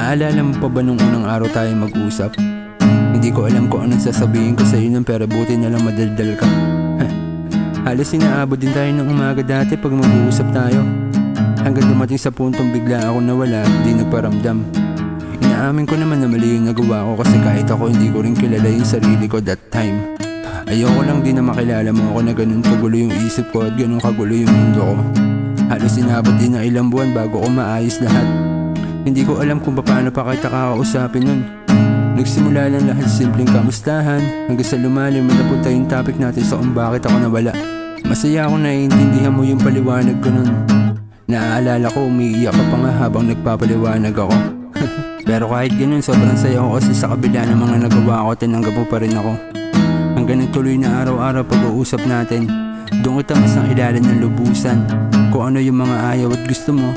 Naalala mo pa ba nung unang araw tayo mag-usap? Hindi ko alam kung anong sasabihin ko sa'yo nun, pero buti na lang madaldal ka. Halos inaabot din tayo ng umaga dati pag mag-uusap tayo, hanggang dumating sa puntong bigla ako nawala, di nagparamdam. Inaamin ko naman na mali yung nagawa ko, kasi kahit ako hindi ko rin kilala yung sarili ko that time. Ayoko lang din na makilala mo ako na ganun kagulo yung isip ko at ganun kagulo yung mundo ko. Halos inabot din ng ilang buwan bago ko maayos lahat. Hindi ko alam kung paano pa kita kakausapin nun. Nagsimula lang lahat simpleng kamustahan, hanggang sa lumalim at napunta yung topic natin sa kung bakit ako nawala. Masaya ako naiintindihan mo yung paliwanag ko nun. Naaalala ko umiiyak ka pa nga habang nagpapaliwanag ako. Pero kahit ganun, sobrang saya ko kasi sa kabila ng mga nagawa ko, tinanggap mo pa rin ako. Hanggang nagtuloy na araw-araw pag-uusap natin, doon kita mas nakilala ng lubusan, kung ano yung mga ayaw at gusto mo,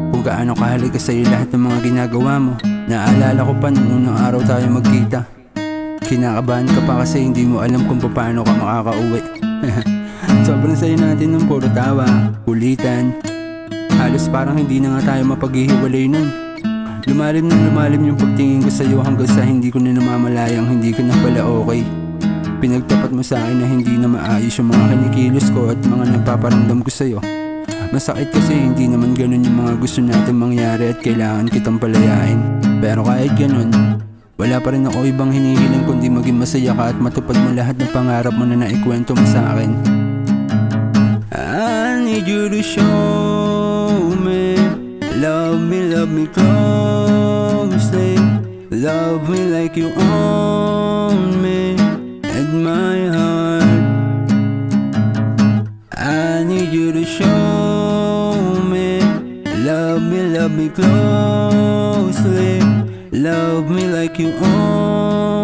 kung gaano kahalaga sa'yo lahat ng mga ginagawa mo. Naalala ko pa nung unang araw tayo magkita, kinakabahan ka pa kasi hindi mo alam kung paano ka makakauwi. Sobrang saya natin nung puro tawa, kulitan, halos parang hindi na nga tayo mapaghihiwalay nun. Lumalim yung pagtingin ko sa'yo hanggang sa hindi ko na namamalayang hindi ka na pala okay. Pinagtapat mo sa akin na hindi na maayos yung mga kinikilos ko at mga nagpaparamdam ko sa'yo. Masakit kasi hindi naman ganun yung mga gusto natin mangyari at kailangan kitang palayain. Pero kahit ganun, wala pa rin ako ibang hinihiling kundi maging masaya ka at matupad mo lahat ng pangarap mo na naikwento mo sa akin. I need you to show me, love me closely, love me like you own me and my heart. I need you to show me, love me closely, love me like you own